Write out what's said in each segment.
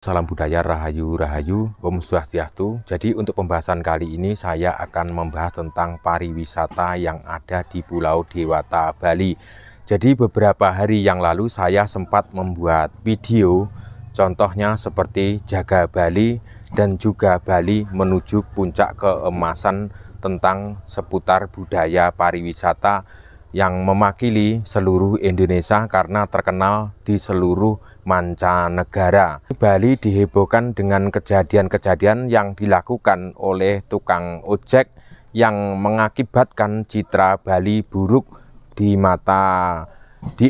Salam budaya, Rahayu Rahayu, Om Swastiastu. Jadi untuk pembahasan kali ini saya akan membahas tentang pariwisata yang ada di Pulau Dewata, Bali. Jadi beberapa hari yang lalu saya sempat membuat video, contohnya seperti Jaga Bali dan juga Bali menuju puncak keemasan tentang seputar budaya pariwisata yang mewakili seluruh Indonesia karena terkenal di seluruh mancanegara. Bali dihebohkan dengan kejadian-kejadian yang dilakukan oleh tukang ojek yang mengakibatkan citra Bali buruk di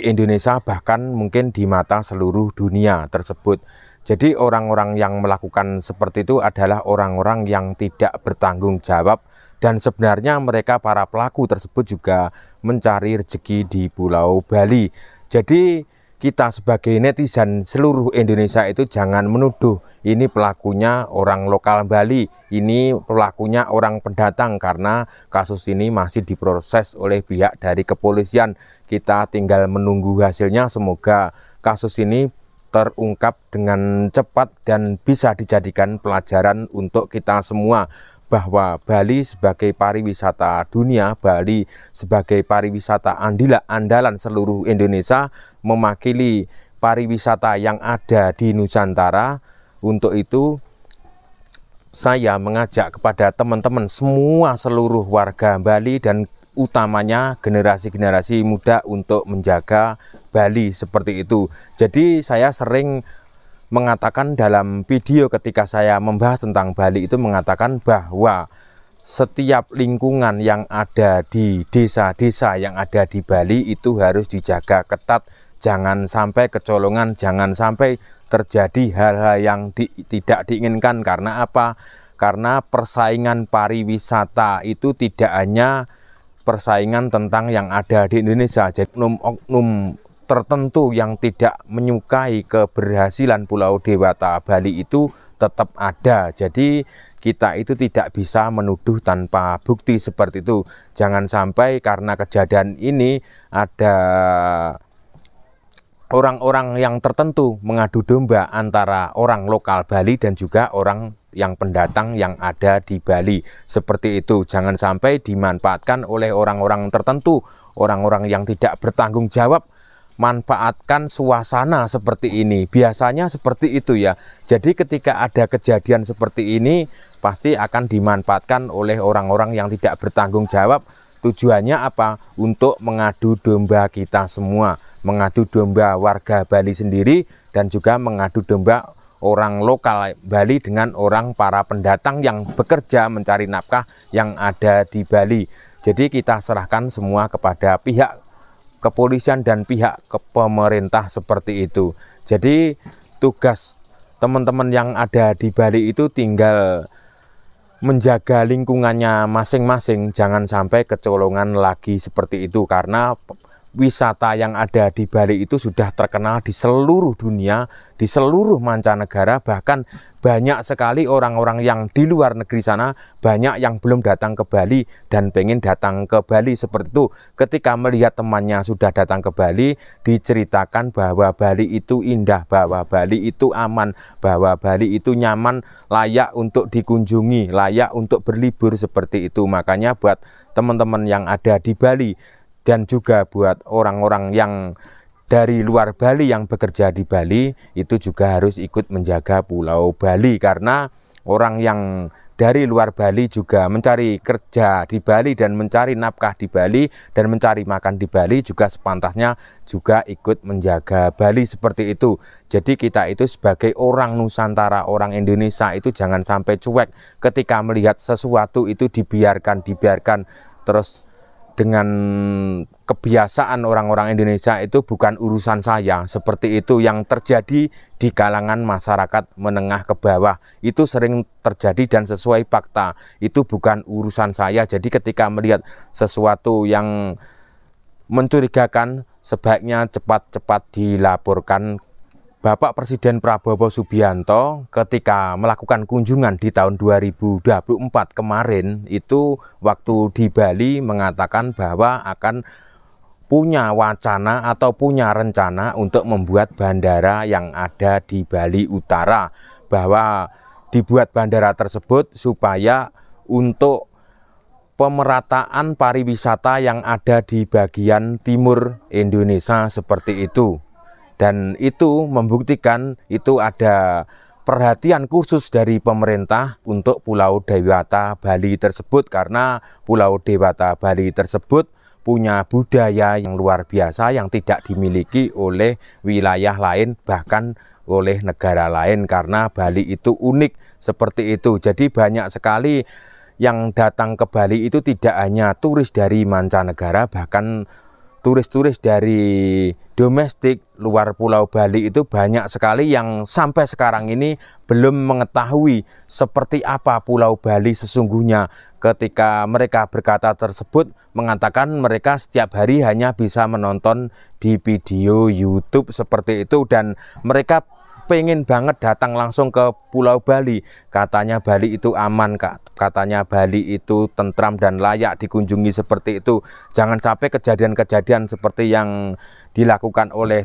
Indonesia, bahkan mungkin di mata seluruh dunia tersebut. Jadi orang-orang yang melakukan seperti itu adalah orang-orang yang tidak bertanggung jawab, dan sebenarnya mereka para pelaku tersebut juga mencari rezeki di Pulau Bali. Jadi kita sebagai netizen seluruh Indonesia itu jangan menuduh ini pelakunya orang lokal Bali, ini pelakunya orang pendatang, karena kasus ini masih diproses oleh pihak dari kepolisian. Kita tinggal menunggu hasilnya, semoga kasus ini terungkap dengan cepat dan bisa dijadikan pelajaran untuk kita semua, bahwa Bali sebagai pariwisata dunia, Bali sebagai pariwisata andalan seluruh Indonesia, mewakili pariwisata yang ada di Nusantara. Untuk itu saya mengajak kepada teman-teman semua seluruh warga Bali dan utamanya generasi-generasi muda untuk menjaga Bali seperti itu. Jadi saya sering mengatakan dalam video ketika saya membahas tentang Bali itu, mengatakan bahwa setiap lingkungan yang ada di desa-desa yang ada di Bali itu harus dijaga ketat, jangan sampai kecolongan, jangan sampai terjadi hal-hal yang tidak diinginkan. Karena apa? Karena persaingan pariwisata itu tidak hanya persaingan tentang yang ada di Indonesia. Jadi oknum tertentu yang tidak menyukai keberhasilan Pulau Dewata Bali itu tetap ada. Jadi kita itu tidak bisa menuduh tanpa bukti seperti itu. Jangan sampai karena kejadian ini ada orang-orang yang tertentu mengadu domba antara orang lokal Bali dan juga orang yang pendatang yang ada di Bali. Seperti itu, jangan sampai dimanfaatkan oleh orang-orang tertentu, orang-orang yang tidak bertanggung jawab, manfaatkan suasana seperti ini. Biasanya seperti itu ya. Jadi ketika ada kejadian seperti ini pasti akan dimanfaatkan oleh orang-orang yang tidak bertanggung jawab. Tujuannya apa? Untuk mengadu domba kita semua, mengadu domba warga Bali sendiri, dan juga mengadu domba orang lokal Bali dengan orang para pendatang yang bekerja mencari nafkah yang ada di Bali. Jadi kita serahkan semua kepada pihak kepolisian dan pihak pemerintah seperti itu. Jadi tugas teman-teman yang ada di Bali itu tinggal menjaga lingkungannya masing-masing, jangan sampai kecolongan lagi seperti itu. Karena wisata yang ada di Bali itu sudah terkenal di seluruh dunia, di seluruh mancanegara. Bahkan banyak sekali orang-orang yang di luar negeri sana, banyak yang belum datang ke Bali dan pengen datang ke Bali seperti itu. Ketika melihat temannya sudah datang ke Bali, diceritakan bahwa Bali itu indah, bahwa Bali itu aman, bahwa Bali itu nyaman, layak untuk dikunjungi, layak untuk berlibur seperti itu. Makanya buat teman-teman yang ada di Bali dan juga buat orang-orang yang dari luar Bali yang bekerja di Bali, itu juga harus ikut menjaga Pulau Bali. Karena orang yang dari luar Bali juga mencari kerja di Bali dan mencari nafkah di Bali dan mencari makan di Bali, juga sepantasnya juga ikut menjaga Bali seperti itu. Jadi kita itu sebagai orang Nusantara, orang Indonesia itu jangan sampai cuek ketika melihat sesuatu itu dibiarkan terus dengan kebiasaan orang-orang Indonesia itu bukan urusan saya. Seperti itu yang terjadi di kalangan masyarakat menengah ke bawah. Itu sering terjadi dan sesuai fakta. Itu bukan urusan saya. Jadi ketika melihat sesuatu yang mencurigakan, sebaiknya cepat-cepat dilaporkan. Bapak Presiden Prabowo Subianto ketika melakukan kunjungan di tahun 2024 kemarin itu waktu di Bali mengatakan bahwa akan punya wacana atau punya rencana untuk membuat bandara yang ada di Bali Utara, bahwa dibuat bandara tersebut supaya untuk pemerataan pariwisata yang ada di bagian timur Indonesia seperti itu. Dan itu membuktikan itu ada perhatian khusus dari pemerintah untuk Pulau Dewata Bali tersebut, karena Pulau Dewata Bali tersebut punya budaya yang luar biasa yang tidak dimiliki oleh wilayah lain, bahkan oleh negara lain, karena Bali itu unik seperti itu. Jadi banyak sekali yang datang ke Bali itu tidak hanya turis dari mancanegara, bahkan turis-turis dari domestik luar Pulau Bali itu banyak sekali yang sampai sekarang ini belum mengetahui seperti apa Pulau Bali sesungguhnya. Ketika mereka berkata tersebut, mengatakan mereka setiap hari hanya bisa menonton di video YouTube seperti itu, dan mereka pengen banget datang langsung ke Pulau Bali. Katanya Bali itu aman, katanya Bali itu tentram dan layak dikunjungi seperti itu. Jangan sampai kejadian-kejadian seperti yang dilakukan oleh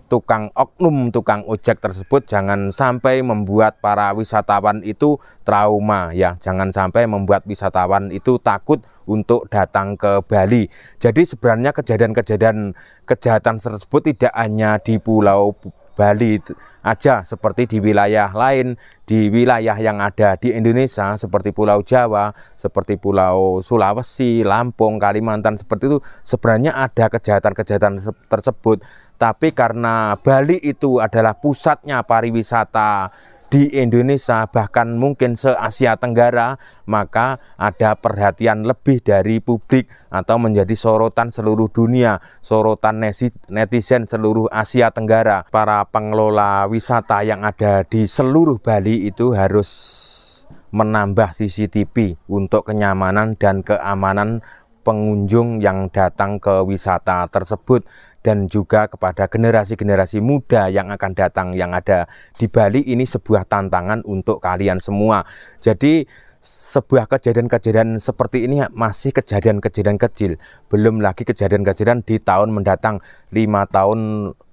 oknum tukang ojek tersebut, jangan sampai membuat para wisatawan itu trauma ya. Jangan sampai membuat wisatawan itu takut untuk datang ke Bali. Jadi sebenarnya kejadian-kejadian kejahatan tersebut tidak hanya di Pulau Bali aja, seperti di wilayah lain, di wilayah yang ada di Indonesia seperti Pulau Jawa, seperti Pulau Sulawesi, Lampung, Kalimantan, seperti itu sebenarnya ada kejahatan-kejahatan tersebut. Tapi karena Bali itu adalah pusatnya pariwisata di Indonesia, bahkan mungkin se-Asia Tenggara, maka ada perhatian lebih dari publik atau menjadi sorotan seluruh dunia, sorotan netizen seluruh Asia Tenggara. Para pengelola wisata yang ada di seluruh Bali itu harus menambah CCTV untuk kenyamanan dan keamanan pengunjung yang datang ke wisata tersebut, dan juga kepada generasi-generasi muda yang akan datang yang ada di Bali. Ini sebuah tantangan untuk kalian semua. Jadi sebuah kejadian-kejadian seperti ini masih kejadian-kejadian kecil, belum lagi kejadian-kejadian di tahun mendatang, 5 tahun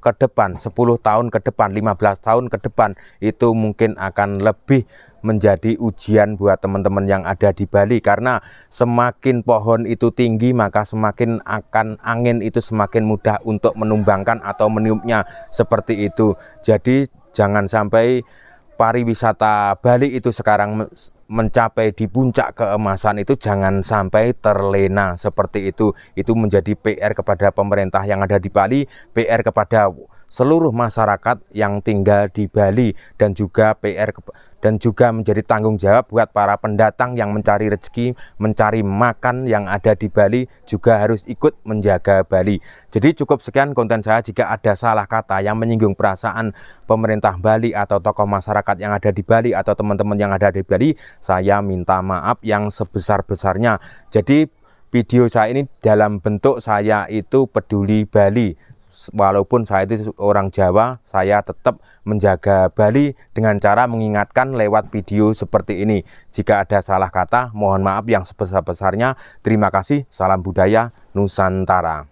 ke depan, 10 tahun ke depan, 15 tahun ke depan, itu mungkin akan lebih menjadi ujian buat teman-teman yang ada di Bali, karena semakin pohon itu tinggi, maka semakin akan angin itu semakin mudah untuk menumbangkan atau meniupnya seperti itu. Jadi jangan sampai pariwisata Bali itu sekarang mencapai di puncak keemasan itu, jangan sampai terlena seperti itu. Itu menjadi PR kepada pemerintah yang ada di Bali, PR kepada seluruh masyarakat yang tinggal di Bali, dan juga dan juga menjadi tanggung jawab buat para pendatang yang mencari rezeki, mencari makan yang ada di Bali, juga harus ikut menjaga Bali. Jadi cukup sekian konten saya. Jika ada salah kata yang menyinggung perasaan pemerintah Bali atau tokoh masyarakat yang ada di Bali atau teman-teman yang ada di Bali, saya minta maaf yang sebesar-besarnya. Jadi video saya ini dalam bentuk saya itu peduli Bali. Walaupun saya itu orang Jawa, saya tetap menjaga Bali dengan cara mengingatkan lewat video seperti ini. Jika ada salah kata, mohon maaf yang sebesar-besarnya. Terima kasih. Salam budaya Nusantara.